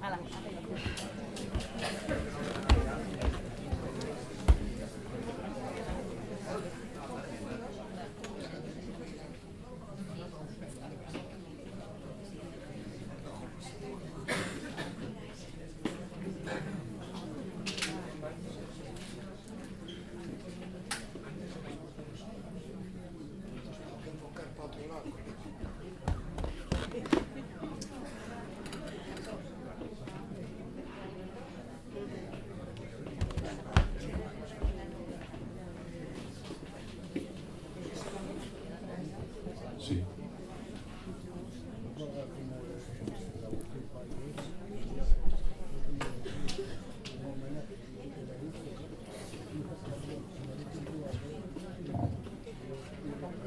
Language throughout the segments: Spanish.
Hala. Sí.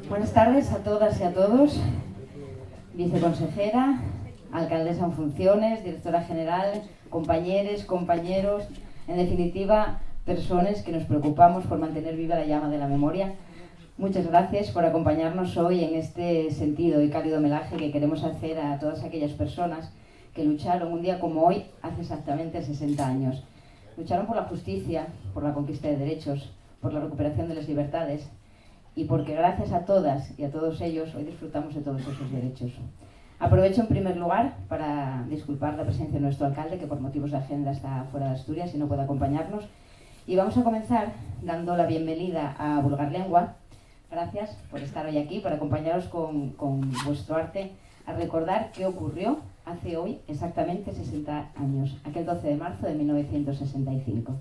Buenas tardes a todas y a todos. Viceconsejera, alcaldesa en funciones, directora general, compañeros, compañeros, en definitiva, personas que nos preocupamos por mantener viva la llama de la memoria. Muchas gracias por acompañarnos hoy en este sentido y cálido homenaje que queremos hacer a todas aquellas personas que lucharon un día como hoy hace exactamente 60 años. Lucharon por la justicia, por la conquista de derechos, por la recuperación de las libertades y porque gracias a todas y a todos ellos hoy disfrutamos de todos esos derechos. Aprovecho en primer lugar para disculpar la presencia de nuestro alcalde, que por motivos de agenda está fuera de Asturias y no puede acompañarnos. Y vamos a comenzar dando la bienvenida a Vulgarlengua. Gracias por estar hoy aquí, por acompañaros con vuestro arte a recordar qué ocurrió hace hoy exactamente 60 años, aquel 12 de marzo de 1965.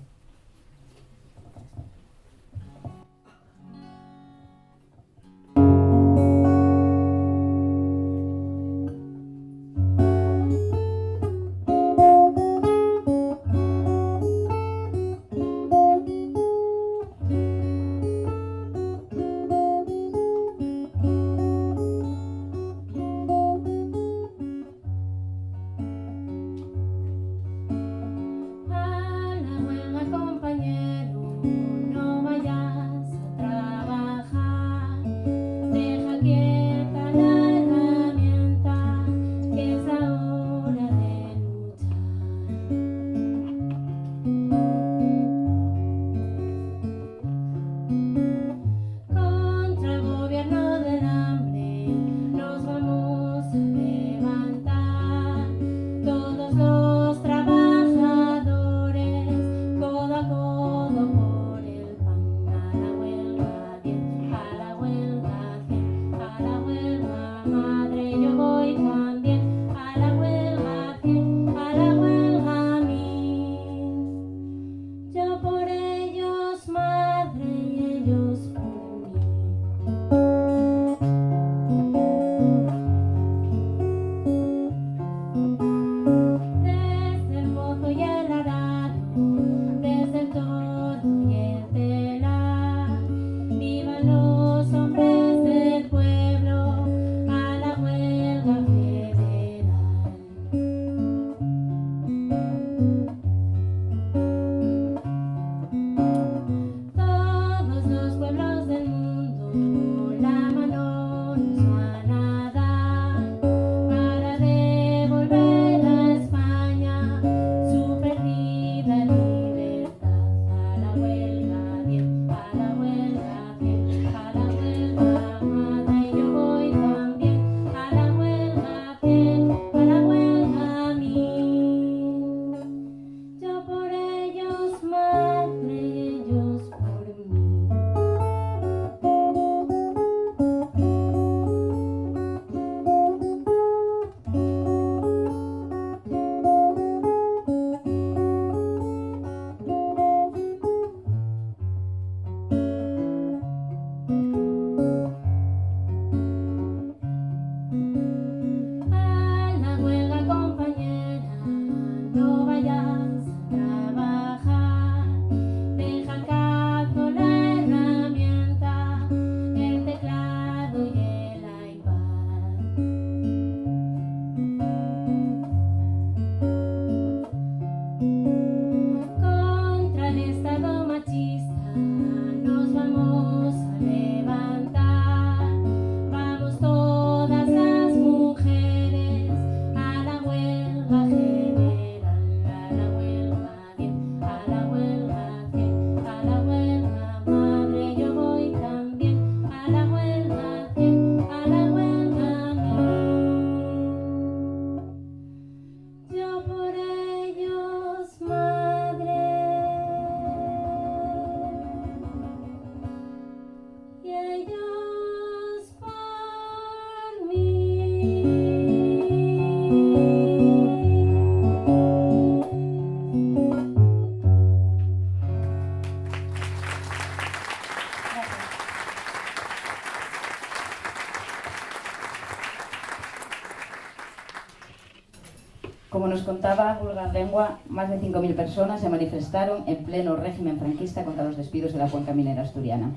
Como nos contaba Vulgar Lengua, más de 5.000 personas se manifestaron en pleno régimen franquista contra los despidos de la cuenca minera asturiana.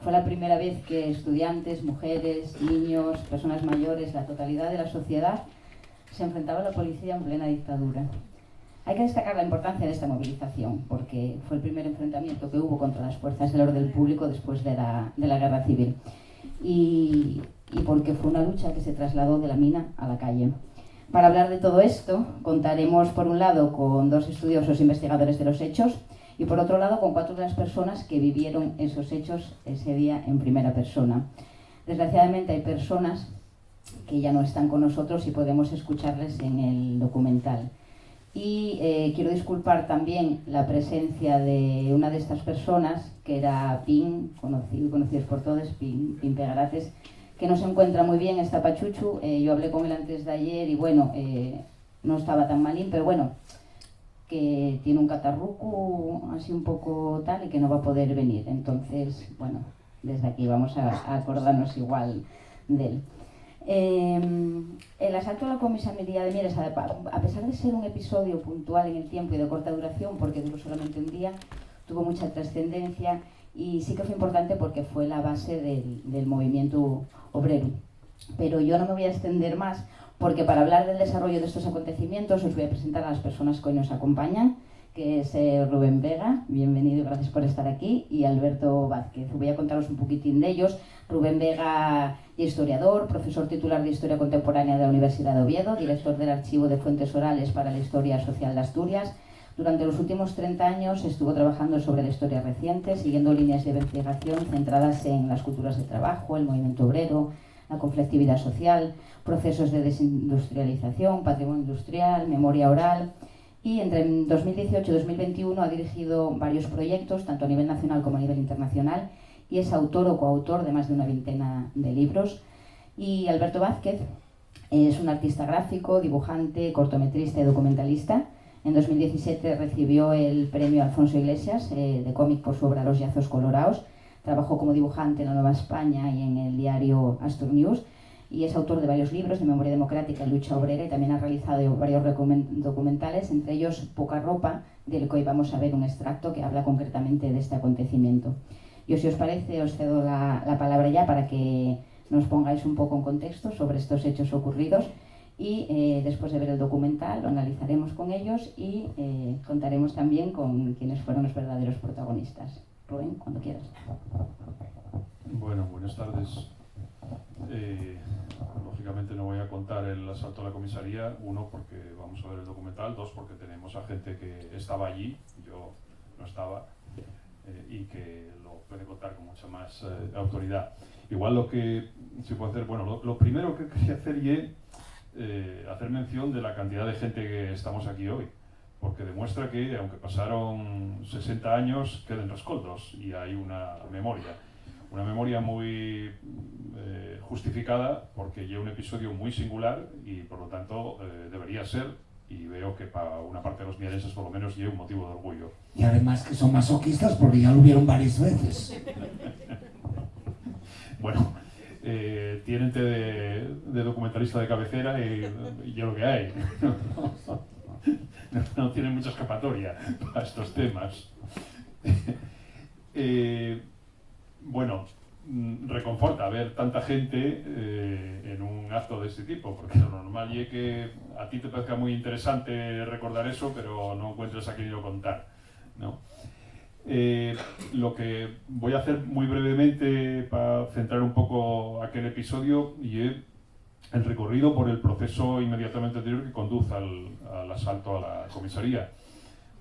Fue la primera vez que estudiantes, mujeres, niños, personas mayores, la totalidad de la sociedad se enfrentaba a la policía en plena dictadura. Hay que destacar la importancia de esta movilización, porque fue el primer enfrentamiento que hubo contra las fuerzas del orden público después de la Guerra Civil. Y porque fue una lucha que se trasladó de la mina a la calle. Para hablar de todo esto, contaremos por un lado con 2 estudiosos investigadores de los hechos y por otro lado con 4 de las personas que vivieron esos hechos ese día en primera persona. Desgraciadamente hay personas que ya no están con nosotros y podemos escucharles en el documental. Y quiero disculpar también la presencia de una de estas personas, que era Pin, conocidos por todos, Pin Pegarates, que no se encuentra muy bien, está pachuchu. Yo hablé con él antes de ayer y bueno, no estaba tan malín, pero bueno, que tiene un catarruco así un poco tal y que no va a poder venir. Entonces, bueno, desde aquí vamos a acordarnos igual de él. El asalto a la comisaría de Mieres, a pesar de ser un episodio puntual en el tiempo y de corta duración, porque duró solamente un día, tuvo mucha trascendencia y sí que fue importante porque fue la base del movimiento obrero. Pero yo no me voy a extender más, porque para hablar del desarrollo de estos acontecimientos os voy a presentar a las personas que hoy nos acompañan, que es Rubén Vega, bienvenido y gracias por estar aquí, y Alberto Vázquez. Voy a contaros un poquitín de ellos. Rubén Vega, historiador, profesor titular de Historia Contemporánea de la Universidad de Oviedo, director del Archivo de Fuentes Orales para la Historia Social de Asturias. Durante los últimos 30 años estuvo trabajando sobre la historia reciente, siguiendo líneas de investigación centradas en las culturas del trabajo, el movimiento obrero, la conflictividad social, procesos de desindustrialización, patrimonio industrial, memoria oral. Y entre 2018 y 2021 ha dirigido varios proyectos, tanto a nivel nacional como a nivel internacional, y es autor o coautor de más de una veintena de libros. Y Alberto Vázquez es un artista gráfico, dibujante, cortometrista y documentalista. En 2017 recibió el premio Alfonso Iglesias de cómic por su obra Los Yazos Colorados. Trabajó como dibujante en la Nueva España y en el diario Astur News. Y es autor de varios libros de memoria democrática y lucha obrera, y también ha realizado varios documentales, entre ellos Poca Ropa, del que hoy vamos a ver un extracto que habla concretamente de este acontecimiento. Yo, si os parece, os cedo la palabra ya para que nos pongáis un poco en contexto sobre estos hechos ocurridos y después de ver el documental lo analizaremos con ellos y contaremos también con quienes fueron los verdaderos protagonistas. Rubén, cuando quieras. Bueno, buenas tardes. Lógicamente no voy a contar el asalto a la comisaría, 1 porque vamos a ver el documental, 2 porque tenemos a gente que estaba allí, yo no estaba, y que lo puede contar con mucha más autoridad. Igual lo que se puede hacer, bueno, lo primero que quería hacer es hacer mención de la cantidad de gente que estamos aquí hoy, porque demuestra que aunque pasaron 60 años quedan rescoldos y hay una memoria muy justificada, porque lleva un episodio muy singular y por lo tanto debería ser, y veo que para una parte de los mierenses por lo menos lleva un motivo de orgullo. Y además que son masoquistas porque ya lo vieron varias veces. Bueno, tienen de documentalista de cabecera y yo lo que hay. No tienen mucha escapatoria para estos temas. Bueno, reconforta ver tanta gente en un acto de este tipo, porque lo normal es que a ti te parezca muy interesante recordar eso, pero no encuentres a quién lo contar, ¿no? Lo que voy a hacer muy brevemente para centrar un poco aquel episodio y es el recorrido por el proceso inmediatamente anterior que conduce al asalto a la comisaría,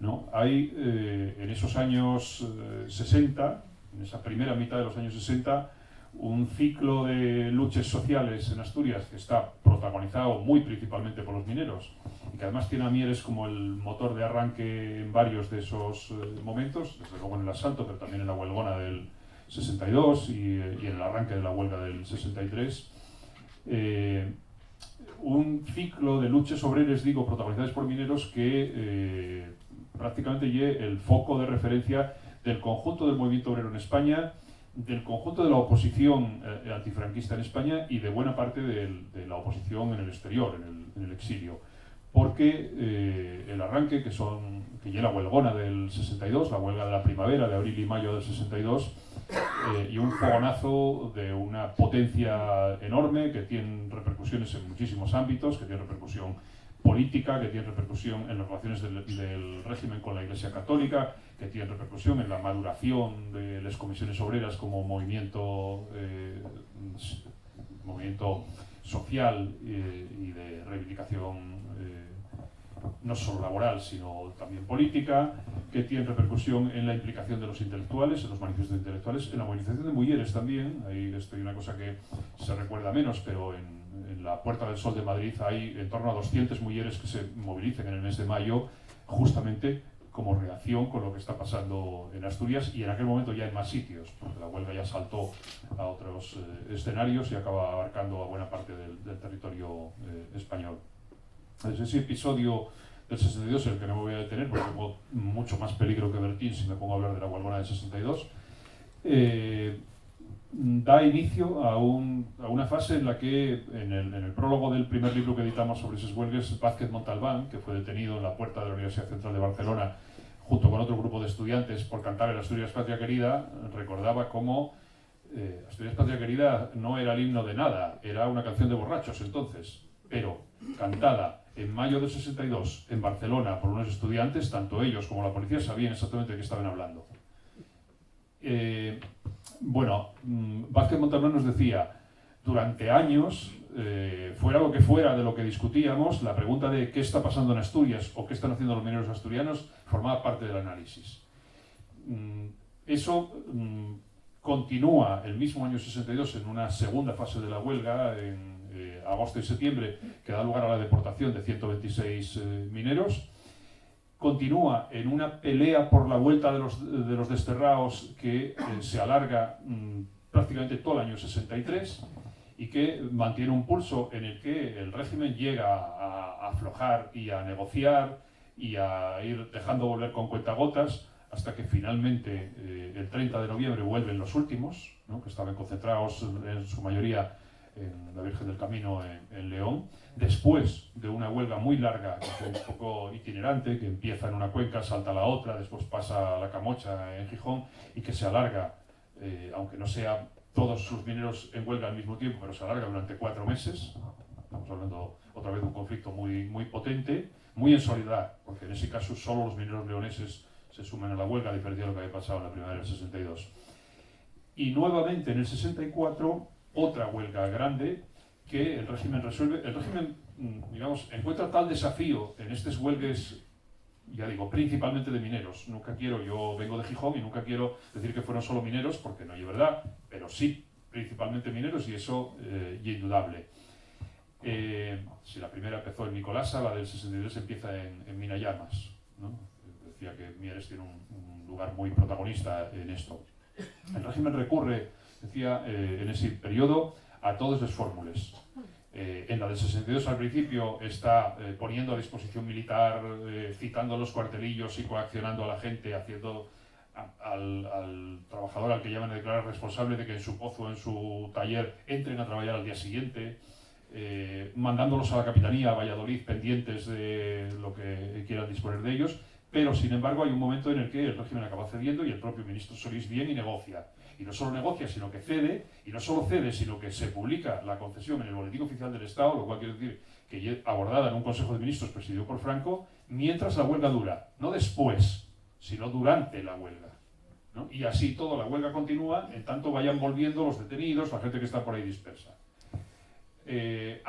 ¿no? Hay en esos años 60, en esa primera mitad de los años 60, un ciclo de luchas sociales en Asturias que está protagonizado muy principalmente por los mineros y que además tiene a Mieres como el motor de arranque en varios de esos momentos, desde luego en el asalto, pero también en la huelgona del 62 y en el arranque de la huelga del 63. Un ciclo de luchas obreras, digo, protagonizadas por mineros que prácticamente es el foco de referencia del conjunto del movimiento obrero en España, del conjunto de la oposición antifranquista en España y de buena parte de la oposición en el exterior, en el exilio. porque el arranque, que ya la huelgona del 62, la huelga de la primavera de abril y mayo del 62, y un fogonazo de una potencia enorme que tiene repercusiones en muchísimos ámbitos, que tiene repercusión política, que tiene repercusión en las relaciones del régimen con la Iglesia Católica, que tiene repercusión en la maduración de las comisiones obreras como movimiento social y de reivindicación no solo laboral, sino también política, que tiene repercusión en la implicación de los intelectuales, en los manifiestos intelectuales, en la movilización de mujeres también. Ahí esto hay una cosa que se recuerda menos, pero en la Puerta del Sol de Madrid hay en torno a 200 mujeres que se movilizan en el mes de mayo, justamente como reacción con lo que está pasando en Asturias y en aquel momento ya en más sitios, porque la huelga ya saltó a otros escenarios y acaba abarcando a buena parte del territorio español. Es ese episodio del 62 el que no me voy a detener, porque tengo mucho más peligro que Bertín si me pongo a hablar de la huelgona del 62. Da inicio a una fase en la que, en el prólogo del primer libro que editamos sobre esas huelgas, Vázquez Montalbán, que fue detenido en la puerta de la Universidad Central de Barcelona junto con otro grupo de estudiantes por cantar el Asturias Patria Querida, recordaba cómo Asturias Patria Querida no era el himno de nada, era una canción de borrachos entonces, pero cantada en mayo del 62 en Barcelona por unos estudiantes, tanto ellos como la policía sabían exactamente de qué estaban hablando. Bueno, Vázquez Montalbán nos decía, durante años, fuera lo que fuera de lo que discutíamos, la pregunta de qué está pasando en Asturias o qué están haciendo los mineros asturianos formaba parte del análisis. Eso continúa el mismo año 62 en una segunda fase de la huelga, en agosto y septiembre, que da lugar a la deportación de 126 mineros. Continúa en una pelea por la vuelta de los desterrados que se alarga prácticamente todo el año 63 y que mantiene un pulso en el que el régimen llega a aflojar y a negociar y a ir dejando volver con cuentagotas hasta que finalmente el 30 de noviembre vuelven los últimos, ¿no?, que estaban concentrados en su mayoría en la Virgen del Camino en León, después de una huelga muy larga, que fue un poco itinerante, que empieza en una cuenca, salta a la otra, después pasa a la Camocha en Gijón y que se alarga, aunque no sea todos sus mineros en huelga al mismo tiempo, pero se alarga durante 4 meses. Estamos hablando otra vez de un conflicto muy, muy potente, muy en soledad, porque en ese caso solo los mineros leoneses se suman a la huelga, a diferencia de lo que había pasado en la primavera del 62. Y nuevamente en el 64, otra huelga grande que el régimen resuelve. El régimen, digamos, encuentra tal desafío en estas huelgas, ya digo, principalmente de mineros. Yo vengo de Gijón y nunca quiero decir que fueron solo mineros, porque no es verdad, pero sí, principalmente mineros, y eso es indudable. Si la primera empezó en Nicolasa, la del 63 empieza en Minayamas, ¿no? Decía que Mieres tiene un lugar muy protagonista en esto. El régimen recurre, decía, en ese periodo a todas las fórmulas. En la del 62 al principio está poniendo a disposición militar, citando los cuartelillos y coaccionando a la gente, haciendo al trabajador al que llaman a declarar responsable de que en su pozo, en su taller, entren a trabajar al día siguiente, mandándolos a la capitanía, a Valladolid, pendientes de lo que quieran disponer de ellos. Pero, sin embargo, hay un momento en el que el régimen acaba cediendo y el propio ministro Solís viene y negocia. Y no solo negocia, sino que cede, y no solo cede, sino que se publica la concesión en el Boletín Oficial del Estado, lo cual quiere decir que abordada en un Consejo de Ministros presidido por Franco, mientras la huelga dura, no después, sino durante la huelga, ¿no? Y así toda la huelga continúa, en tanto vayan volviendo los detenidos, la gente que está por ahí dispersa. Ese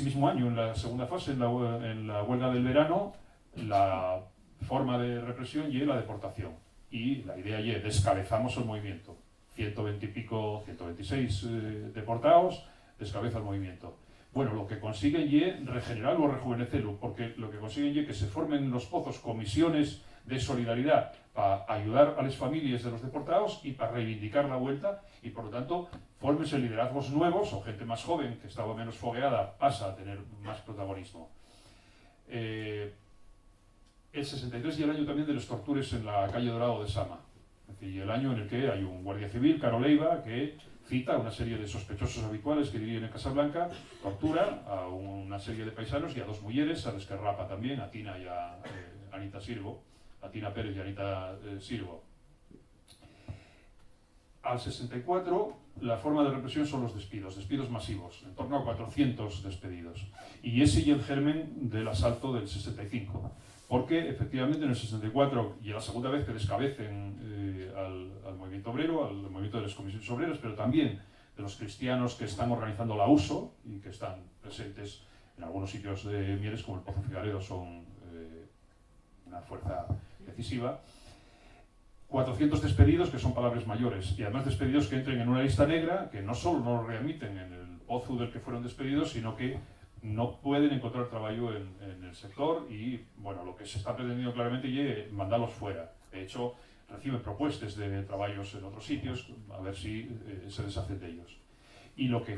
mismo año, en la segunda fase, en la huelga del verano, la forma de represión y la deportación. Y la idea es descabezamos el movimiento. 120 y pico, 126 deportados, descabeza el movimiento. Bueno, lo que consiguen es regenerarlo o rejuvenecerlo, porque lo que consiguen es que se formen en los pozos comisiones de solidaridad para ayudar a las familias de los deportados y para reivindicar la vuelta, y por lo tanto fórmense liderazgos nuevos o gente más joven que estaba menos fogueada pasa a tener más protagonismo. El 63 y el año también de los tortures en la calle Dorado de Sama. Es decir, el año en el que hay un guardia civil, Caro Leiva, que cita a una serie de sospechosos habituales que vivían en Casablanca, tortura a una serie de paisanos y a 2 mujeres, a las que rapa también, a Tina y a Anita Sirvo, a Tina Pérez y a Anita Sirvo. Al 64, la forma de represión son los despidos masivos, en torno a 400 despedidos. Y ese y el germen del asalto del 65. Porque efectivamente en el 64, y es la segunda vez que descabecen al movimiento obrero, al movimiento de las comisiones obreras, pero también de los cristianos que están organizando la USO y que están presentes en algunos sitios de Mieres, como el Pozo Figaredo, son una fuerza decisiva. 400 despedidos, que son palabras mayores, y además despedidos que entren en una lista negra, que no solo no remiten en el pozo del que fueron despedidos, sino que no pueden encontrar trabajo en el sector y, bueno, lo que se está pretendiendo claramente es mandarlos fuera. De hecho, reciben propuestas de trabajos en otros sitios, a ver si se deshacen de ellos. Y lo que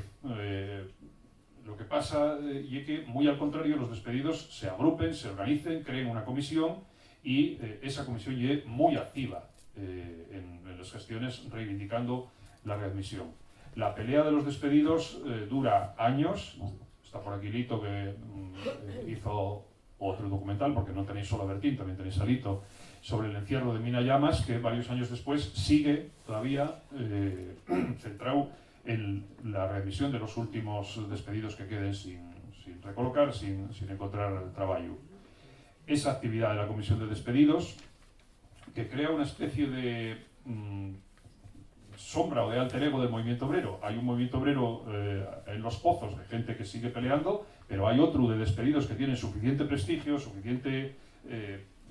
pasa es que, muy al contrario, los despedidos se agrupen, se organicen, creen una comisión y esa comisión es muy activa en las gestiones reivindicando la readmisión. La pelea de los despedidos dura años. Está por aquí Lito, que hizo otro documental, porque no tenéis solo a Bertín, también tenéis a Lito, sobre el encierro de Mina Llamas, que varios años después sigue todavía centrado en la readmisión de los últimos despedidos que queden sin recolocar, sin encontrar trabajo. Esa actividad de la comisión de despedidos, que crea una especie de sombra o de alter ego del movimiento obrero. Hay un movimiento obrero en los pozos de gente que sigue peleando, pero hay otro de despedidos que tienen suficiente prestigio, suficiente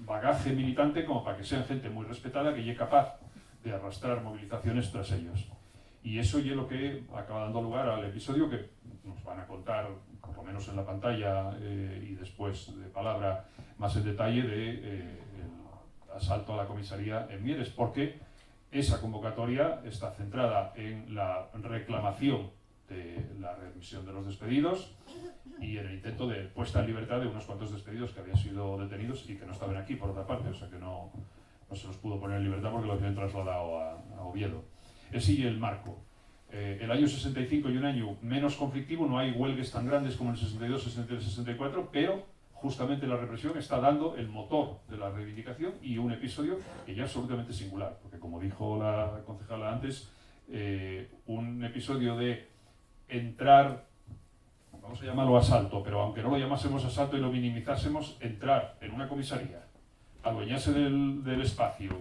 bagaje militante como para que sean gente muy respetada, que es capaz de arrastrar movilizaciones tras ellos. Y eso es lo que acaba dando lugar al episodio que nos van a contar, por lo menos en la pantalla y después de palabra, más en detalle de asalto a la comisaría en Mieres, porque esa convocatoria está centrada en la reclamación de la readmisión de los despedidos y en el intento de puesta en libertad de unos cuantos despedidos que habían sido detenidos y que no estaban aquí, por otra parte, o sea que no se los pudo poner en libertad porque los habían trasladado a Oviedo. Ese y el marco. El año 65 y un año menos conflictivo, no hay huelgas tan grandes como el 62, 63, 64, pero justamente la represión está dando el motor de la reivindicación y un episodio que ya es absolutamente singular, porque como dijo la concejala antes, un episodio de entrar, vamos a llamarlo asalto, pero aunque no lo llamásemos asalto y lo minimizásemos, entrar en una comisaría, adueñarse del espacio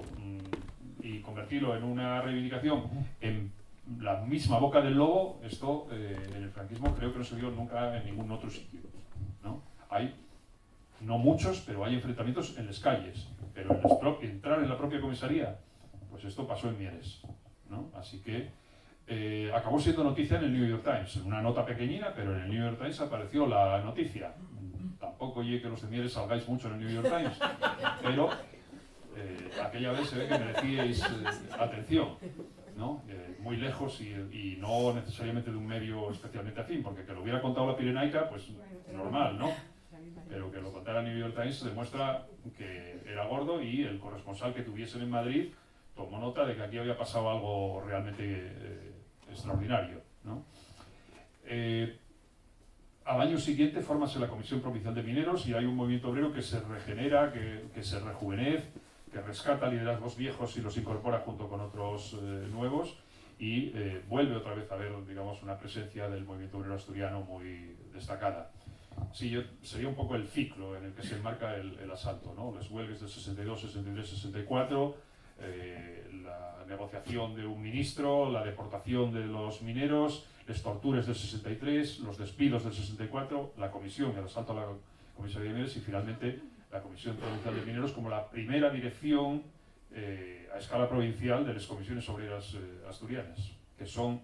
y convertirlo en una reivindicación en la misma boca del lobo, esto en el franquismo creo que no se vio nunca en ningún otro sitio, ¿no? Hay no muchos, pero hay enfrentamientos en las calles, pero entrar en la propia comisaría, pues esto pasó en Mieres, ¿no? Así que acabó siendo noticia en el New York Times, en una nota pequeñina, pero en el New York Times apareció la noticia. Tampoco oye que los de Mieres salgáis mucho en el New York Times, pero aquella vez se ve que merecíais atención, ¿no? Muy lejos y no necesariamente de un medio especialmente afín, porque que lo hubiera contado la Pirenaica, pues normal, ¿no? Pero que lo contara el New York Times demuestra que era gordo y el corresponsal que tuviesen en Madrid tomó nota de que aquí había pasado algo realmente extraordinario, ¿no? Al año siguiente fórmase la Comisión Provincial de Mineros y hay un movimiento obrero que se regenera, que se rejuvenece, que rescata liderazgos viejos y los incorpora junto con otros nuevos y vuelve otra vez a ver, digamos, una presencia del movimiento obrero asturiano muy destacada. Sí, sería un poco el ciclo en el que se enmarca el asalto, ¿no? Las huelgas del 62, 63, 64, la negociación de un ministro, la deportación de los mineros, las torturas del 63, los despidos del 64, la comisión, el asalto a la comisaría de Mieres y finalmente la Comisión Provincial de Mineros como la primera dirección a escala provincial de las comisiones obreras asturianas, que son,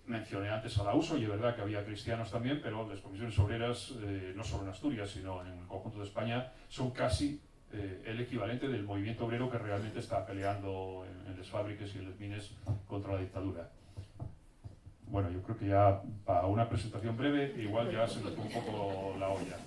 mencioné antes a la USO, y es verdad que había cristianos también, pero las comisiones obreras, no solo en Asturias, sino en el conjunto de España, son casi el equivalente del movimiento obrero que realmente está peleando en las fábricas y en las mines contra la dictadura. Bueno, yo creo que ya para una presentación breve, igual ya se me fue un poco la olla.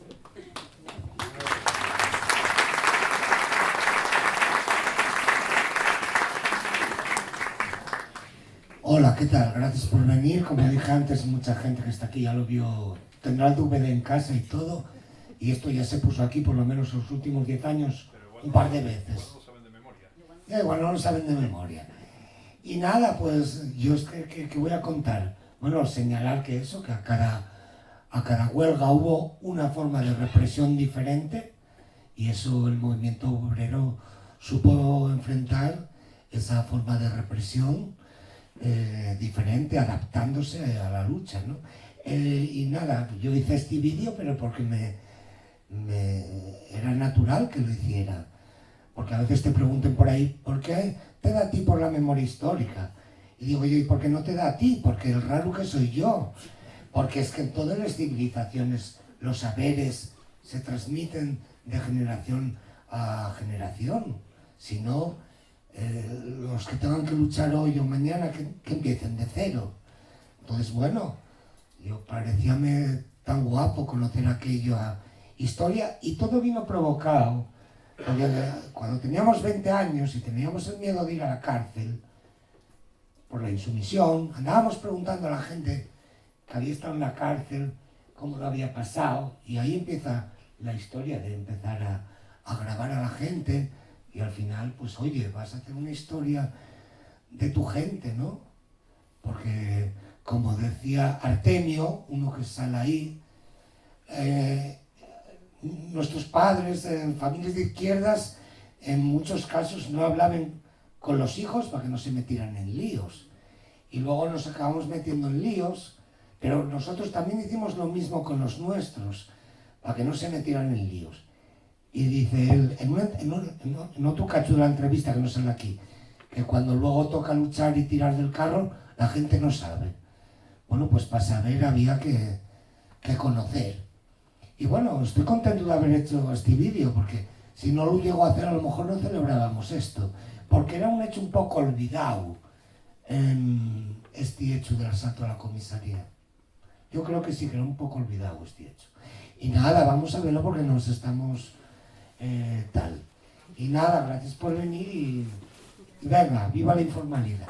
Hola, ¿qué tal? Gracias por venir. Como dije antes, mucha gente que está aquí ya lo vio, tendrá el DVD en casa y todo. Y esto ya se puso aquí por lo menos los últimos 10 años un par de veces. Igual no lo saben de memoria. Y nada, pues yo es que voy a contar. Bueno, señalar que eso, que a cada huelga hubo una forma de represión diferente y eso el movimiento obrero supo enfrentar esa forma de represión diferente, adaptándose a la lucha, ¿no? Y nada, yo hice este vídeo, pero porque era natural que lo hiciera. Porque a veces te preguntan por ahí, ¿por qué te da a ti por la memoria histórica? Y digo yo, ¿y por qué no te da a ti? Porque el raro que soy yo. Porque es que en todas las civilizaciones los saberes se transmiten de generación a generación. Si no, los que tengan que luchar hoy o mañana, que empiecen de cero. Entonces, bueno, yo parecíame tan guapo conocer aquella historia y todo vino provocado. Porque cuando teníamos 20 años y teníamos el miedo de ir a la cárcel por la insumisión, andábamos preguntando a la gente que había estado en la cárcel cómo lo había pasado, y ahí empieza la historia de empezar a grabar a la gente y al final, pues oye, vas a hacer una historia de tu gente, ¿no? Porque como decía Artemio, uno que sale ahí, nuestros padres en familias de izquierdas en muchos casos no hablaban con los hijos para que no se metieran en líos. Y luego nos acabamos metiendo en líos, pero nosotros también hicimos lo mismo con los nuestros, para que no se metieran en líos. Y dice él, en otro cacho de la entrevista que no sale aquí, que cuando luego toca luchar y tirar del carro, la gente no sabe. Bueno, pues para saber había que conocer. Y bueno, estoy contento de haber hecho este vídeo, porque si no lo llego a hacer, a lo mejor no celebrábamos esto, porque era un hecho un poco olvidado, este hecho del asalto a la comisaría. Yo creo que sí que era un poco olvidado este hecho. Y nada, vamos a verlo porque nos estamos tal. Y nada, gracias por venir y venga, viva la informalidad.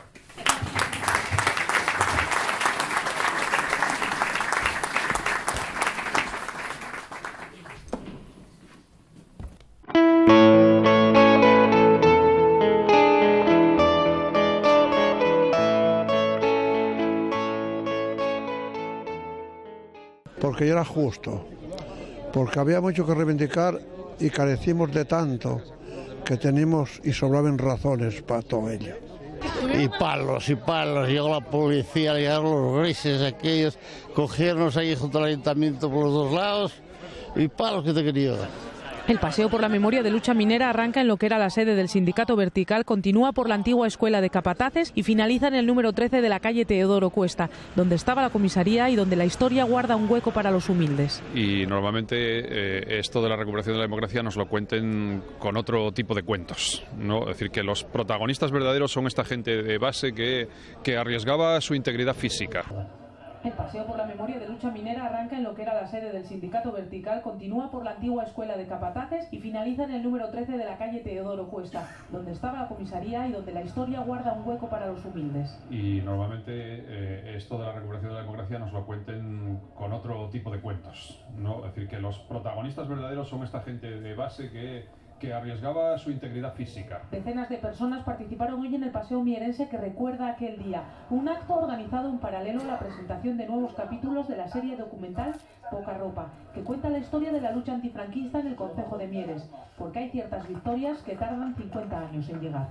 Porque ya era justo, porque había mucho que reivindicar y carecimos de tanto que tenemos y sobraban razones para todo ello. Y palos, llegó la policía, llegaron los grises aquellos, cogiernos ahí junto al ayuntamiento por los dos lados y palos que te quería dar. El paseo por la memoria de lucha minera arranca en lo que era la sede del Sindicato Vertical, continúa por la antigua Escuela de Capataces y finaliza en el número 13 de la calle Teodoro Cuesta, donde estaba la comisaría y donde la historia guarda un hueco para los humildes. Y normalmente esto de la recuperación de la democracia nos lo cuenten con otro tipo de cuentos, ¿no? Es decir, que los protagonistas verdaderos son esta gente de base que arriesgaba su integridad física. El paseo por la memoria de lucha minera arranca en lo que era la sede del Sindicato Vertical, continúa por la antigua Escuela de Capataces y finaliza en el número 13 de la calle Teodoro Cuesta, donde estaba la comisaría y donde la historia guarda un hueco para los humildes. Y normalmente esto de la recuperación de la democracia nos lo cuenten con otro tipo de cuentos, ¿no? Es decir, que los protagonistas verdaderos son esta gente de base que arriesgaba su integridad física. Decenas de personas participaron hoy en el Paseo Mierense que recuerda aquel día, un acto organizado en paralelo a la presentación de nuevos capítulos de la serie documental Poca Ropa, que cuenta la historia de la lucha antifranquista en el concejo de Mieres, porque hay ciertas victorias que tardan 50 años en llegar.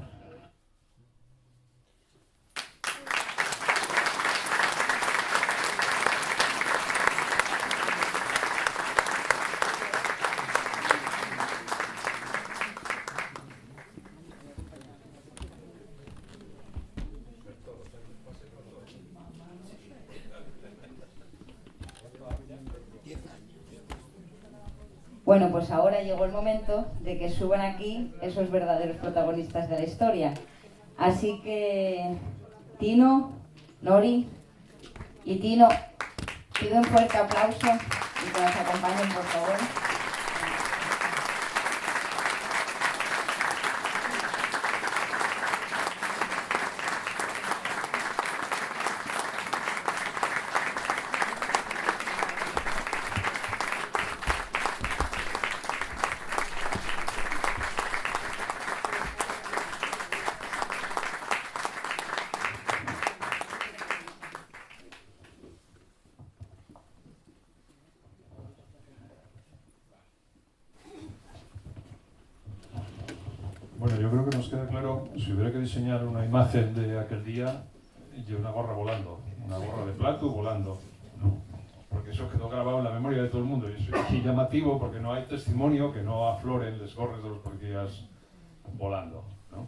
Bueno, pues ahora llegó el momento de que suban aquí esos verdaderos protagonistas de la historia. Así que, Tino, Nori y Tino, pido un fuerte aplauso y que nos acompañen, por favor. queda claro, si hubiera que diseñar una imagen de aquel día, lleva una gorra volando, una gorra de plato volando, ¿no? Porque eso quedó grabado en la memoria de todo el mundo, y eso es así llamativo porque no hay testimonio que no afloren los gorres de los policías volando, ¿no?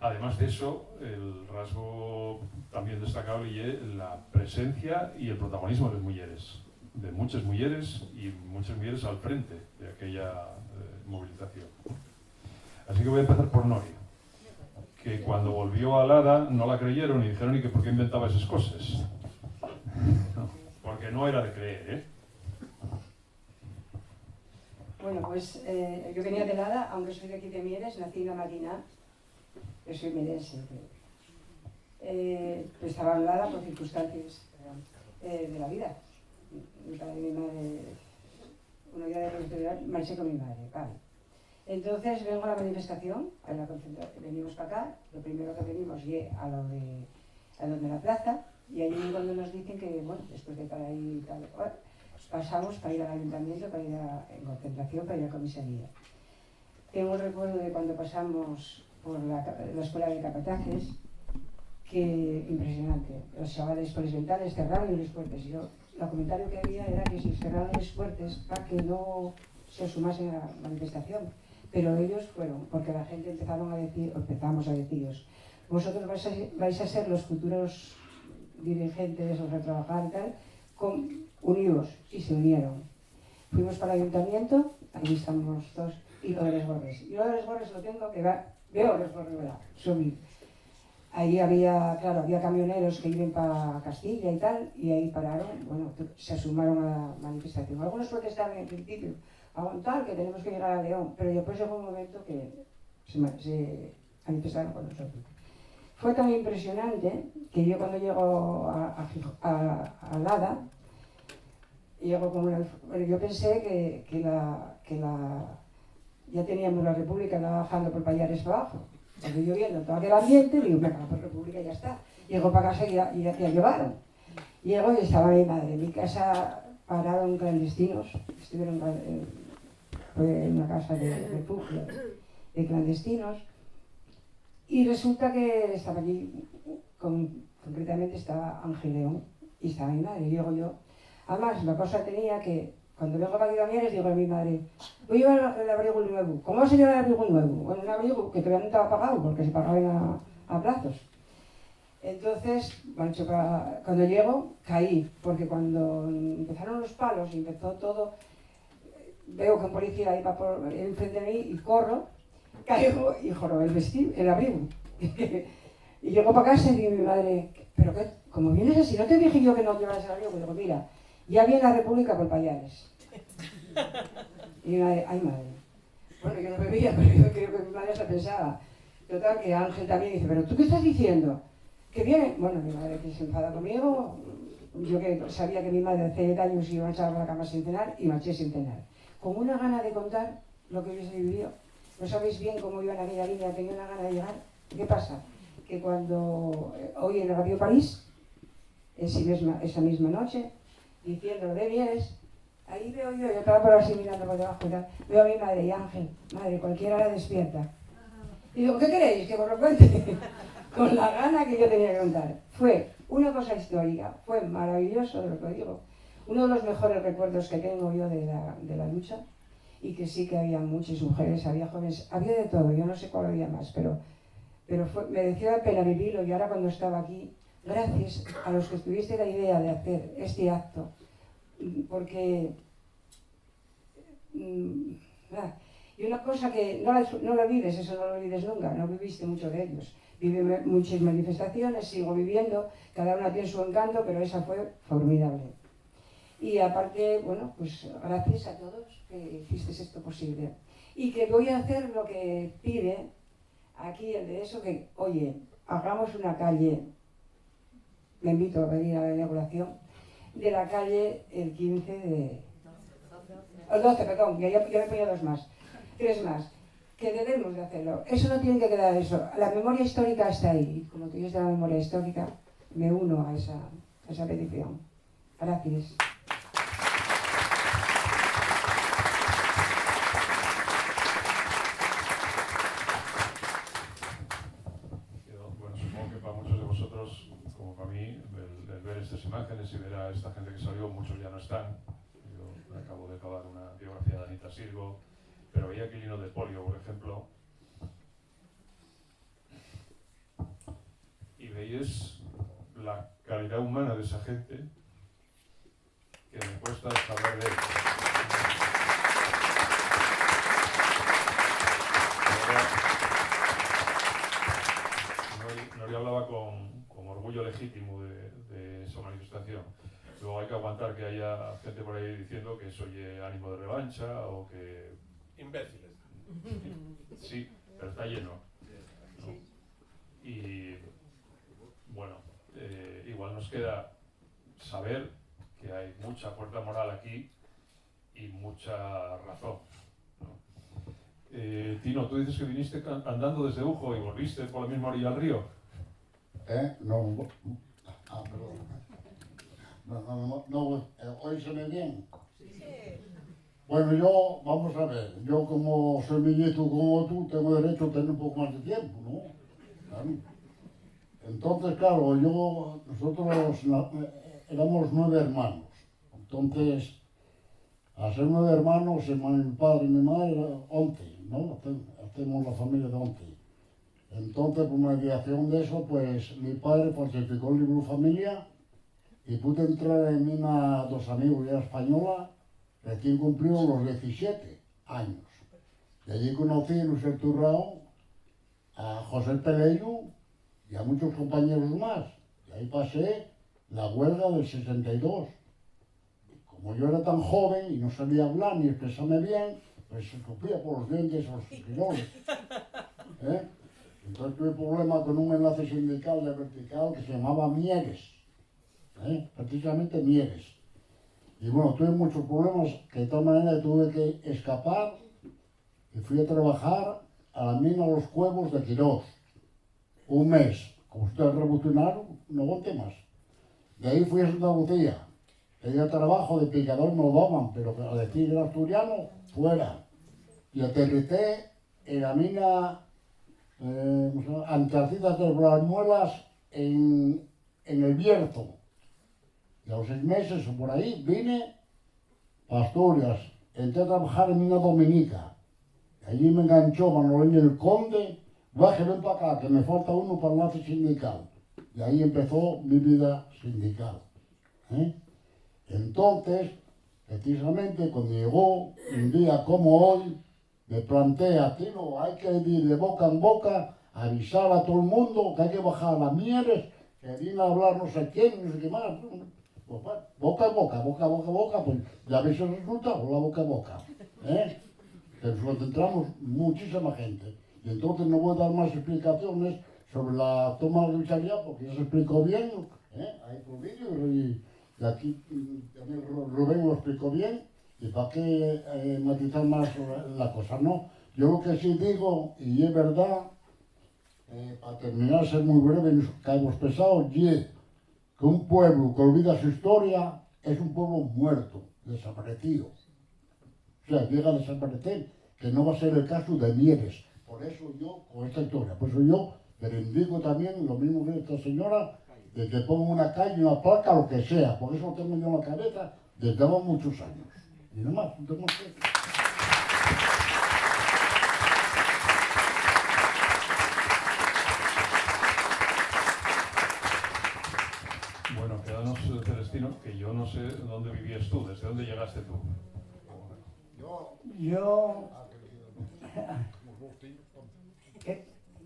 Además de eso, el rasgo también destacable es la presencia y el protagonismo de las mujeres, de muchas mujeres y muchas mujeres al frente de aquella movilización. Así que voy a empezar por Noria, que cuando volvió a Lada no la creyeron y dijeron, ¿y que por qué inventaba esas cosas? Porque no era de creer, ¿eh? Bueno, pues yo venía de Lada, aunque soy de aquí de Mieres, nací en la Marina, yo soy mierense. Estaba en Lada por circunstancias de la vida. Mi padre y mi madre, una día de responsabilidad, marché con mi madre, vale. Entonces vengo a la manifestación, a la concentración, venimos para acá, lo primero que venimos es a donde la plaza, y allí cuando nos dicen que, bueno, después de para ahí y tal, pasamos para ir al ayuntamiento, para ir en concentración, para ir a comisaría. Tengo un recuerdo de cuando pasamos por la escuela de capataces, que impresionante. Los chavales por las ventanas cerraron las puertas. El comentario que había era que si cerraron las puertas para que no se sumasen a la manifestación. Pero ellos fueron, porque la gente empezamos a deciros, vosotros vais a ser los futuros dirigentes, os a trabajar y tal, unidos, y se unieron. Fuimos para el ayuntamiento, ahí estamos todos, y lo de los gorres. Y lo de los gorres lo tengo que veo los gorres, ¿verdad? Subir. Ahí había camioneros que iban para Castilla y tal, y ahí pararon, bueno, se sumaron a la manifestación. Algunos protestaban en principio, aguantar que tenemos que llegar a León, pero después llegó un momento que se manifestaron con nosotros. Fue tan impresionante que yo cuando llego a Lada, yo pensé que ya teníamos la República bajando por Pallares para abajo. Porque yo viendo todo aquel ambiente, digo, venga, por República ya está. Llego para casa y ya llevaron. Llego y estaba mi madre. En mi casa pararon clandestinos, estuvieron en una casa de refugio de clandestinos. Y resulta que estaba allí, concretamente estaba Ángel León, y estaba mi madre. Y llego yo. Además, la cosa tenía que, cuando vengo para Mieres, digo a mi madre, voy a llevar el abrigo nuevo. ¿Cómo vas a llevar el abrigo nuevo? Bueno, un abrigo que todavía no estaba pagado, porque se pagaban a plazos. Entonces, cuando llego, caí, porque cuando empezaron los palos y empezó todo, veo que un policía iba enfrente de mí y corro, caigo y joro el abrigo. Y llego para casa y digo a mi madre, ¿pero qué? ¿Cómo vienes así? ¿No te dije yo que no llevas el abrigo? Y digo, mira, ya viene la República por Pallares. Y mi madre, ay madre. Bueno, yo no me veía, pero yo creo que mi madre se pensaba. Total, que Ángel también dice, ¿pero tú qué estás diciendo? ¿Que viene? Bueno, mi madre que se enfada conmigo, yo que sabía que mi madre hace 10 años iba a echar a la cama sin cenar, y marché sin cenar. Con una gana de contar lo que hubiese vivido. No sabéis bien cómo iba en aquella línea, tenía una gana de llegar. ¿Qué pasa? Que cuando hoy en Radio París, esa misma noche, diciendo de Mieres, ahí veo yo estaba por así mirando por debajo y tal, veo a mi madre y Ángel, madre, cualquiera hora despierta. Y digo, ¿qué queréis? Que os lo cuente. Con la gana que yo tenía que contar. Fue una cosa histórica, fue maravilloso, de lo que digo. Uno de los mejores recuerdos que tengo yo de la lucha, y que sí que había muchas mujeres, había jóvenes, había de todo, yo no sé cuál había más, pero mereció la pena vivirlo. Y ahora cuando estaba aquí, gracias a los que tuviste la idea de hacer este acto, porque y una cosa que no la vives, eso no lo vives nunca, no viviste mucho de ellos. Viví muchas manifestaciones, sigo viviendo, cada una tiene su encanto, pero esa fue formidable. Y aparte, bueno, pues gracias a todos que hicisteis esto posible. Y que voy a hacer lo que pide aquí el de eso, que, oye, hagamos una calle, me invito a venir a la inauguración, de la calle el 15 de... El 12, perdón, ya me ponía 2 más, 3 más, que debemos de hacerlo. Eso no tiene que quedar eso. La memoria histórica está ahí. Como tú dices de la memoria histórica, me uno a esa petición. Gracias. como para mí, el ver estas imágenes y ver a esta gente que salió, muchos ya no están. Yo acabo de acabar una biografía de Anita Sirgo, pero veía Aquilino de Polio, por ejemplo, y veis la calidad humana de esa gente que me cuesta saber de él. Nori hablaba con orgullo legítimo de esa manifestación. Luego hay que aguantar que haya gente por ahí diciendo que soy ánimo de revancha o que... Imbéciles. Sí, pero está lleno, ¿no? Y bueno, igual nos queda saber que hay mucha fuerza moral aquí y mucha razón, ¿no? Tino, tú dices que viniste andando desde Ujo y volviste por la misma orilla del río. No, perdón. No, ¿oíseme bien? Sí. Bueno, yo, vamos a ver, yo como soy niñito como tú, tengo derecho a tener un poco más de tiempo, ¿no? Claro. Entonces, claro, nosotros éramos 9 hermanos. Entonces, al ser 9 hermanos, mi padre y mi madre, 11, ¿no? Hacemos la familia de 11. Entonces, por mediación de eso, pues mi padre falsificó el libro familia y pude entrar en mina 2 amigos ya española, recién cumplidos los 17 años. Y allí conocí en un Turrao a José Peleyo y a muchos compañeros más. Y ahí pasé la huelga del 62. Como yo era tan joven y no sabía hablar ni expresarme bien, pues se escupía por los dientes a los esquiroles. Entonces tuve problema con un enlace sindical de vertical que se llamaba Mieres, precisamente Mieres. Y bueno, tuve muchos problemas que de tal manera tuve que escapar y fui a trabajar a la mina Los Cuevos de Quirós. Un mes, como ustedes revolucionaron, no aguanté más. De ahí fui a Santa Lucía. Tenía trabajo de picador, me lo daban, pero al decir que era asturiano, fuera. Y aterricé en la mina Antarcitas de las Muelas en el Bierzo. Y a los 6 meses o por ahí vine a Asturias. Entré a trabajar en mina Dominica. Y allí me enganchó Manolín el Conde. Baje, ven para acá, que me falta uno para el enlace sindical. Y ahí empezó mi vida sindical. Entonces, precisamente cuando llegó un día como hoy, me planteé, aquí no, hay que ir de boca en boca, avisar a todo el mundo que hay que bajar a las Mieres, que viene a hablar no sé quién, no sé qué más. Pues bueno, boca a boca, pues ya veis el resultado, la boca a boca. Que nos concentramos muchísima gente. Y entonces no voy a dar más explicaciones sobre la toma de la comisaría porque ya se explicó bien, hay por vídeo y aquí también Rubén lo explicó bien. ¿Y para qué matizar más la cosa? No, yo lo que sí digo, y es verdad, para terminar, ser muy breve, nos caemos pesados, y que un pueblo que olvida su historia es un pueblo muerto, desaparecido. O sea, llega a desaparecer, que no va a ser el caso de Mieres. Por eso yo, con esta historia, por eso yo le reivindico también lo mismo que esta señora, de que ponga una calle, una placa, lo que sea, por eso lo tengo yo en la cabeza desde hace muchos años. Y nada más, no tengo más que... Bueno, quédanos, Celestino, que yo no sé dónde vivías tú, desde dónde llegaste tú. Yo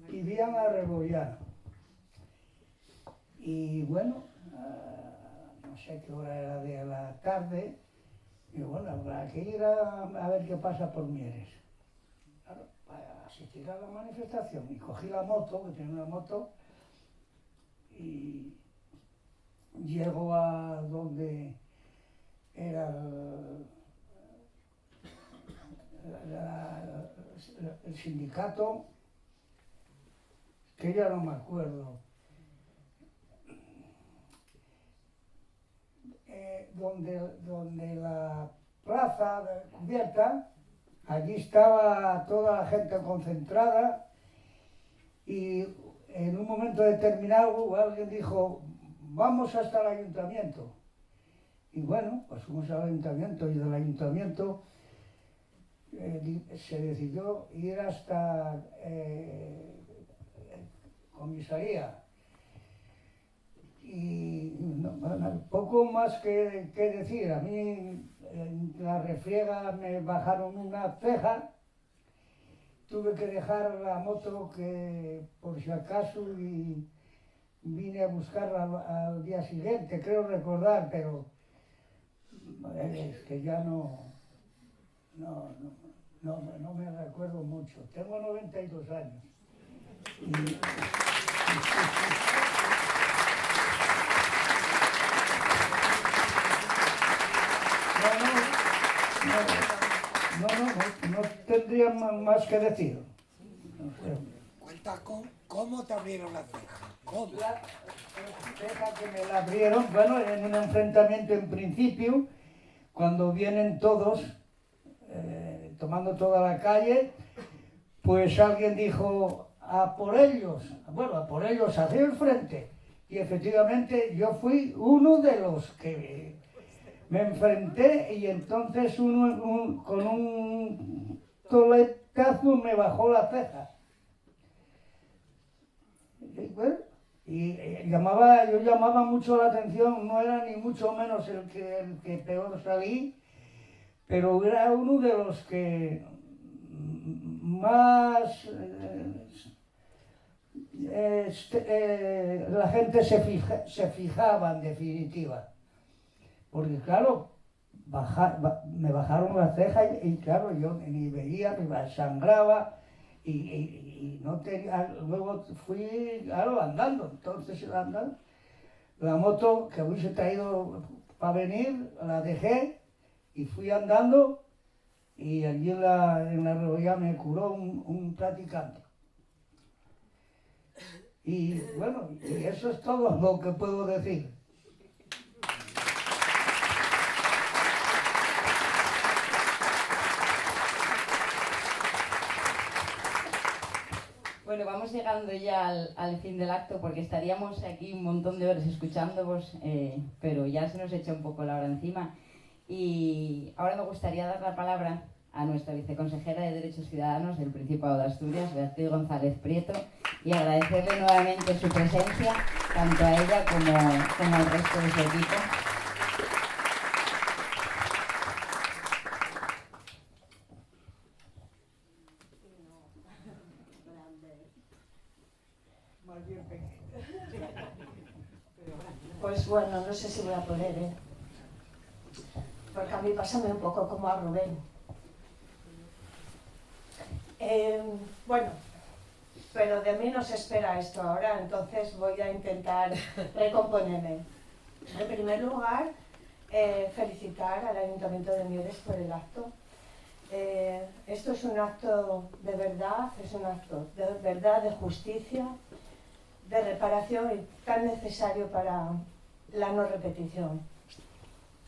vivía en Arrebollano y bueno, no sé qué hora era de la tarde, y bueno, habrá que ir a ver qué pasa por Mieres, claro, para asistir a la manifestación. Y cogí la moto, que tenía una moto, y llego a donde era el sindicato, que ya no me acuerdo, donde la plaza cubierta, allí estaba toda la gente concentrada, y en un momento determinado alguien dijo: vamos hasta el ayuntamiento. Y bueno, pues fuimos al ayuntamiento y del ayuntamiento se decidió ir hasta comisaría. Y poco más que decir. A mí en la refriega me bajaron una ceja. Tuve que dejar la moto que por si acaso y vine a buscarla al día siguiente, creo recordar, pero es que ya no me recuerdo mucho. Tengo 92 años. No tendría más que decir. Cuenta cómo te abrieron la ceja. ¿Cómo? La ceja que me la abrieron, bueno, en un enfrentamiento en principio, cuando vienen todos, tomando toda la calle, pues alguien dijo, a por ellos, bueno, a por ellos, hacia el frente. Y efectivamente yo fui uno de los que me enfrenté y entonces con un toletazo me bajó la ceja. Y, bueno, yo llamaba mucho la atención, no era ni mucho menos el que peor salí, pero era uno de los que más la gente se fijaba en definitiva. Porque claro, me bajaron la ceja y claro, yo ni veía, me sangraba y no tenía, luego fui, claro, andando, entonces andando. La moto que hubiese traído para venir, la dejé y fui andando y allí en la rodilla me curó un practicante. Y bueno, y eso es todo lo que puedo decir. Bueno, vamos llegando ya al fin del acto porque estaríamos aquí un montón de horas escuchándoos, pero ya se nos echa un poco la hora encima. Y ahora me gustaría dar la palabra a nuestra viceconsejera de Derechos Ciudadanos del Principado de Asturias, Beatriz González Prieto, y agradecerle nuevamente su presencia, tanto a ella como al resto de su equipo. Pues bueno, no sé si voy a poder, porque a mí pásame un poco como a Rubén. Bueno, pero de mí no se espera esto ahora, entonces voy a intentar recomponerme. En primer lugar, felicitar al Ayuntamiento de Mieres por el acto. Esto es un acto de verdad, es un acto de verdad, de justicia, de reparación y tan necesario para la no repetición.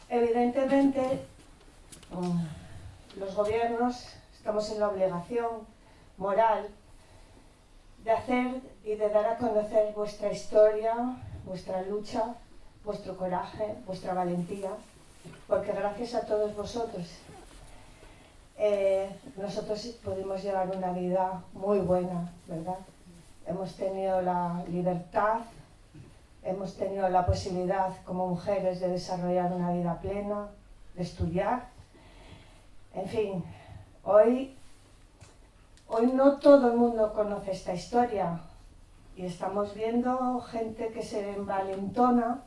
Evidentemente, los gobiernos estamos en la obligación moral de hacer y de dar a conocer vuestra historia, vuestra lucha, vuestro coraje, vuestra valentía, porque gracias a todos vosotros nosotros pudimos llevar una vida muy buena, ¿verdad? Hemos tenido la libertad, hemos tenido la posibilidad como mujeres de desarrollar una vida plena, de estudiar. En fin, hoy no todo el mundo conoce esta historia y estamos viendo gente que se envalentona.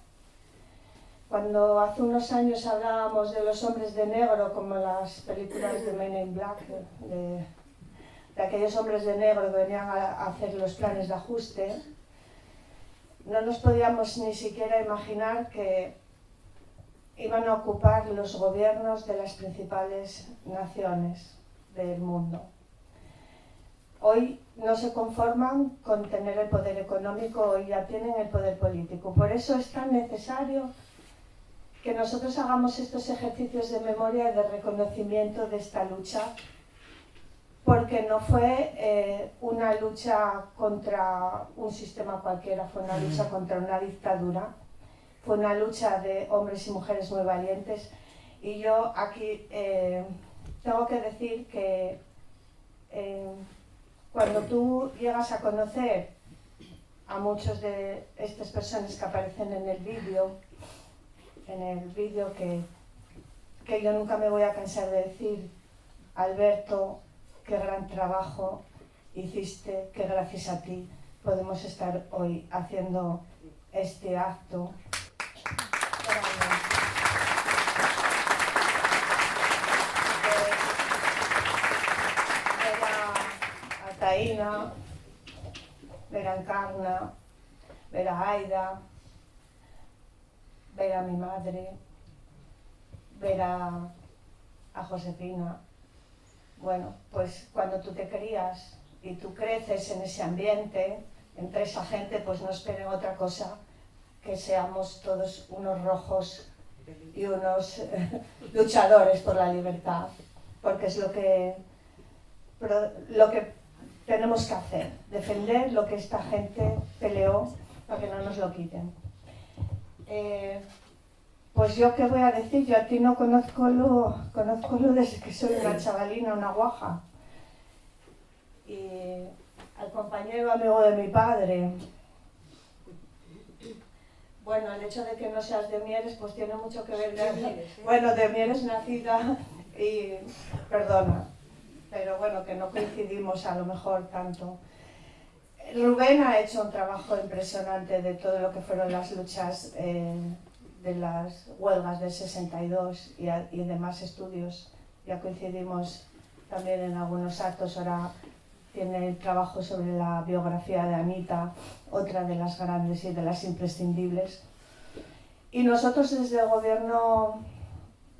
Cuando hace unos años hablábamos de los hombres de negro, como las películas de Men in Black, de aquellos hombres de negro que venían a hacer los planes de ajuste, no nos podíamos ni siquiera imaginar que iban a ocupar los gobiernos de las principales naciones del mundo. Hoy no se conforman con tener el poder económico, hoy ya tienen el poder político. Por eso es tan necesario que nosotros hagamos estos ejercicios de memoria y de reconocimiento de esta lucha, porque no fue una lucha contra un sistema cualquiera, fue una lucha contra una dictadura fue una lucha de hombres y mujeres muy valientes. Y yo aquí tengo que decir que cuando tú llegas a conocer a muchos de estas personas que aparecen en el vídeo que yo nunca me voy a cansar de decir, Alberto, qué gran trabajo hiciste, que gracias a ti podemos estar hoy haciendo este acto. Ver a Taína, ver a Encarna, ver a Aida, ver a mi madre, ver a Josefina. Bueno, pues cuando tú te crías y tú creces en ese ambiente, entre esa gente, pues no esperen otra cosa que seamos todos unos rojos y unos luchadores por la libertad, porque es lo que tenemos que hacer, defender lo que esta gente peleó para que no nos lo quiten. Pues yo qué voy a decir, yo a ti no conozco desde que soy una chavalina, una guaja. Y al compañero amigo de mi padre, bueno, el hecho de que no seas de Mieres pues tiene mucho que ver. Bueno, de Mieres nacida y, perdona, pero bueno, que no coincidimos a lo mejor tanto. Rubén ha hecho un trabajo impresionante de todo lo que fueron las luchas de las huelgas del 62 y demás estudios. Ya coincidimos también en algunos actos. Ahora tiene el trabajo sobre la biografía de Anita, otra de las grandes y de las imprescindibles. Y nosotros desde el gobierno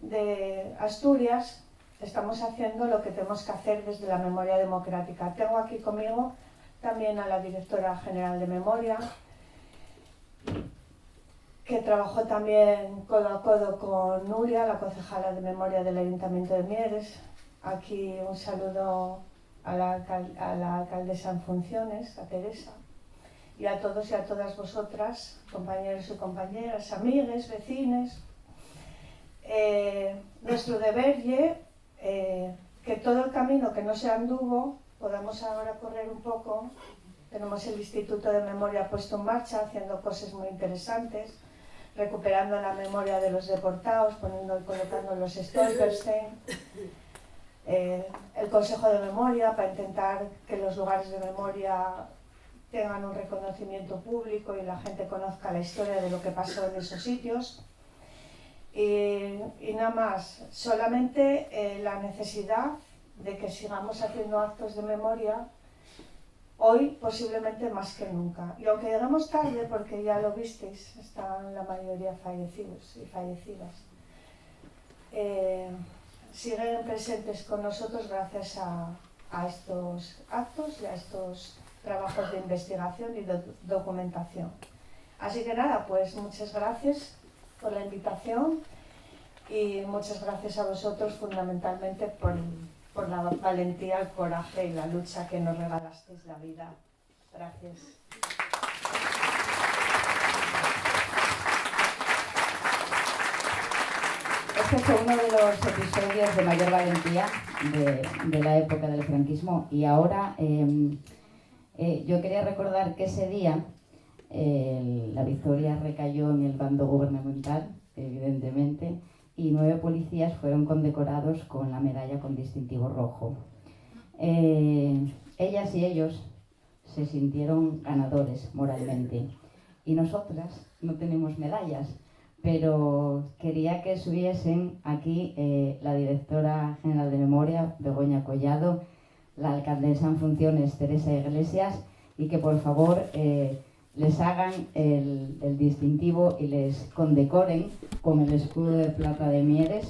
de Asturias estamos haciendo lo que tenemos que hacer desde la memoria democrática. Tengo aquí conmigo también a la directora general de memoria, que trabajó también codo a codo con Nuria, la concejala de memoria del Ayuntamiento de Mieres. Aquí un saludo a la alcaldesa en funciones, a Teresa, y a todos y a todas vosotras, compañeros y compañeras, amigues, vecines. Nuestro deber es que todo el camino que no se anduvo podamos ahora correr un poco. Tenemos el Instituto de Memoria puesto en marcha, haciendo cosas muy interesantes, recuperando la memoria de los deportados, poniendo y colocando los Stolperstein, el Consejo de Memoria para intentar que los lugares de memoria tengan un reconocimiento público y la gente conozca la historia de lo que pasó en esos sitios. Y nada más, solamente la necesidad de que sigamos haciendo actos de memoria hoy posiblemente más que nunca. Y aunque lleguemos tarde, porque ya lo visteis, están la mayoría fallecidos y fallecidas, siguen presentes con nosotros gracias a estos actos y a estos trabajos de investigación y de documentación. Así que nada, pues muchas gracias por la invitación y muchas gracias a vosotros fundamentalmente por la valentía, el coraje y la lucha que nos regalasteis la vida. Gracias. Este fue uno de los episodios de mayor valentía de la época del franquismo. Y ahora yo quería recordar que ese día la victoria recayó en el bando gubernamental, evidentemente, y 9 policías fueron condecorados con la medalla con distintivo rojo. Ellas y ellos se sintieron ganadores moralmente. Y nosotras no tenemos medallas, pero quería que subiesen aquí la directora general de memoria, Begoña Collado, la alcaldesa en funciones, Teresa Iglesias, y que por favor les hagan el distintivo y les condecoren con el escudo de plata de Mieres.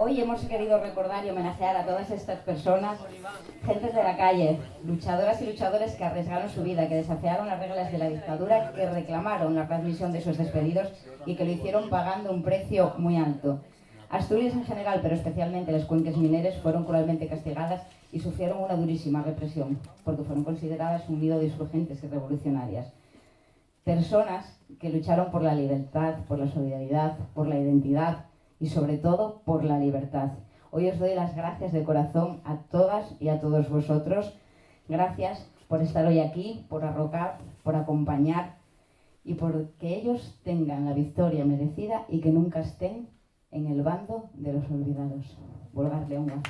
Hoy hemos querido recordar y homenajear a todas estas personas, gentes de la calle, luchadoras y luchadores que arriesgaron su vida, que desafiaron las reglas de la dictadura, que reclamaron la readmisión de sus despedidos y que lo hicieron pagando un precio muy alto. Asturias en general, pero especialmente las cuencas mineras, fueron cruelmente castigadas y sufrieron una durísima represión, porque fueron consideradas un nido de insurgentes y revolucionarias. Personas que lucharon por la libertad, por la solidaridad, por la identidad y sobre todo por la libertad. Hoy os doy las gracias de corazón a todas y a todos vosotros. Gracias por estar hoy aquí, por arrocar, por acompañar y por que ellos tengan la victoria merecida y que nunca estén en el bando de los olvidados. Volgar Leonga.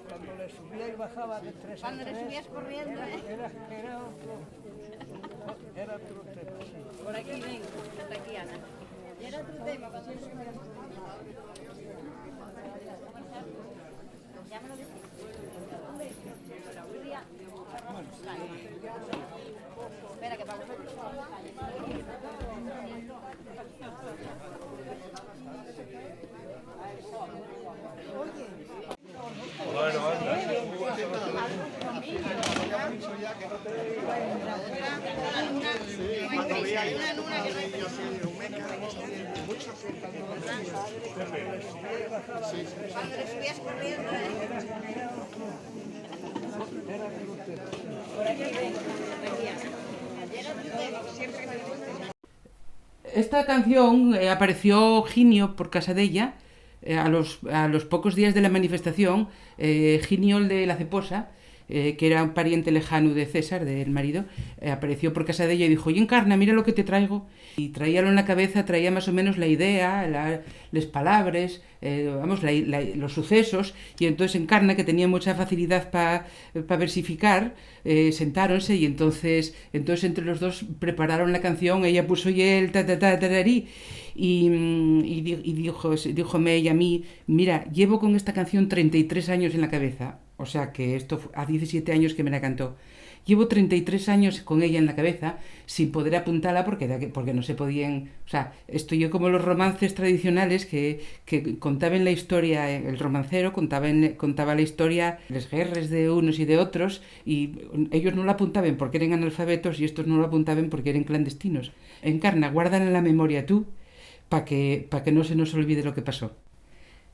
Cuando le subía y bajaba de 3 a 3... Cuando le subías corriendo, Era otro tema, sí. Por aquí ven, hasta aquí, Ana. Era otro tema, cuando siempre me... Ya me lo decís. Hombre, espera, que vamos. Bueno, anda. Cuando veía una luna que yo soy un meca, mucho cuando le subías corriendo, Por aquí ven, aquí, ayer otro tema, siempre me gusta. Esta canción apareció Ginio por casa de ella. A los pocos días de la manifestación, Ginio, el de la Ceposa, que era un pariente lejano de César, del marido, apareció por casa de ella y dijo: oye, Encarna, mira lo que te traigo. Y traíalo en la cabeza, traía más o menos la idea, las palabras, los sucesos, y entonces Encarna, que tenía mucha facilidad para versificar, sentáronse y entonces entre los dos prepararon la canción. Ella puso y él tararí. Y díjome ella a mí: mira, llevo con esta canción 33 años en la cabeza. O sea que esto a 17 años que me la cantó. Llevo 33 años con ella en la cabeza sin poder apuntarla porque no se podían... O sea, esto yo como los romances tradicionales que contaban la historia, el romancero contaba la historia, las guerras de unos y de otros, y ellos no la apuntaban porque eran analfabetos y estos no la apuntaban porque eran clandestinos. Encarna, guárdala en la memoria tú, para que no se nos olvide lo que pasó.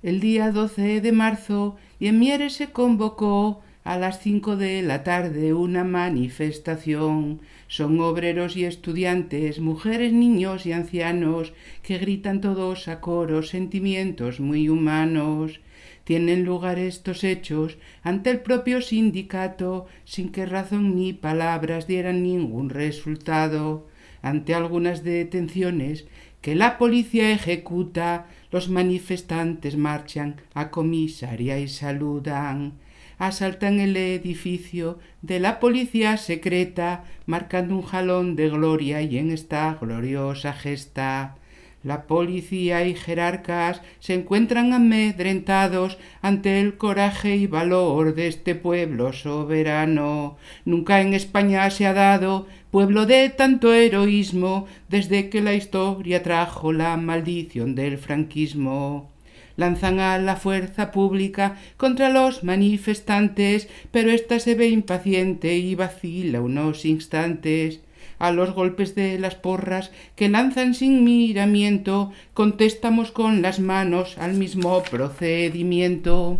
El día 12 de marzo y en Mieres se convocó a las 5 de la tarde una manifestación. Son obreros y estudiantes, mujeres, niños y ancianos, que gritan todos a coro sentimientos muy humanos. Tienen lugar estos hechos ante el propio sindicato, sin que razón ni palabras dieran ningún resultado. Ante algunas detenciones que la policía ejecuta, los manifestantes marchan a comisaría y saludan. Asaltan el edificio de la policía secreta, marcando un jalón de gloria y en esta gloriosa gesta. La policía y jerarcas se encuentran amedrentados ante el coraje y valor de este pueblo soberano. Nunca en España se ha dado pueblo de tanto heroísmo desde que la historia trajo la maldición del franquismo. Lanzan a la fuerza pública contra los manifestantes, pero ésta se ve impaciente y vacila unos instantes. A los golpes de las porras que lanzan sin miramiento, contestamos con las manos al mismo procedimiento.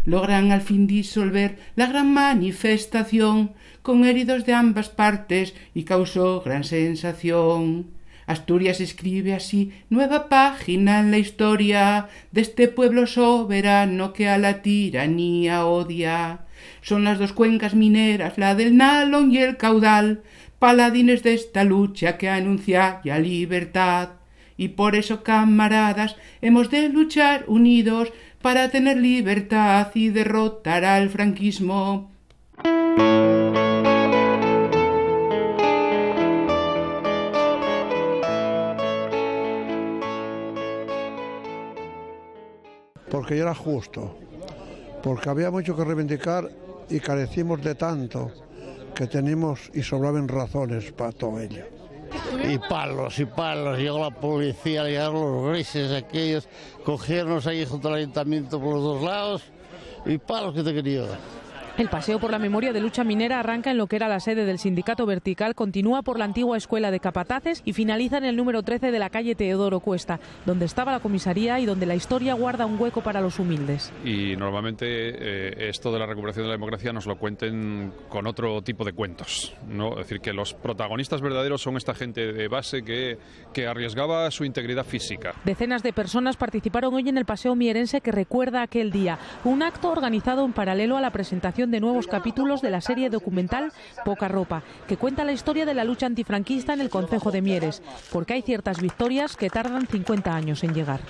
Logran al fin disolver la gran manifestación, con heridos de ambas partes, y causó gran sensación. Asturias escribe así nueva página en la historia de este pueblo soberano que a la tiranía odia. Son las dos cuencas mineras, la del Nalón y el Caudal, paladines de esta lucha que anuncia ya libertad. Y por eso, camaradas, hemos de luchar unidos para tener libertad y derrotar al franquismo. Porque ya era justo, porque había mucho que reivindicar y carecimos de tanto que tenemos y sobraban razones para todo ello. Y palos, llegó la policía, llegaron los grises aquellos, cogiernos ahí junto al ayuntamiento por los dos lados, y palos que te quería. El paseo por la memoria de lucha minera arranca en lo que era la sede del Sindicato Vertical, continúa por la antigua escuela de capataces y finaliza en el número 13 de la calle Teodoro Cuesta, donde estaba la comisaría y donde la historia guarda un hueco para los humildes. Y normalmente esto de la recuperación de la democracia nos lo cuenten con otro tipo de cuentos, ¿no? Es decir, que los protagonistas verdaderos son esta gente de base que arriesgaba su integridad física. Decenas de personas participaron hoy en el paseo mierense que recuerda aquel día, un acto organizado en paralelo a la presentación presentación de nuevos capítulos de la serie documental Poca Ropa, que cuenta la historia de la lucha antifranquista en el concejo de Mieres, porque hay ciertas victorias que tardan 50 años en llegar.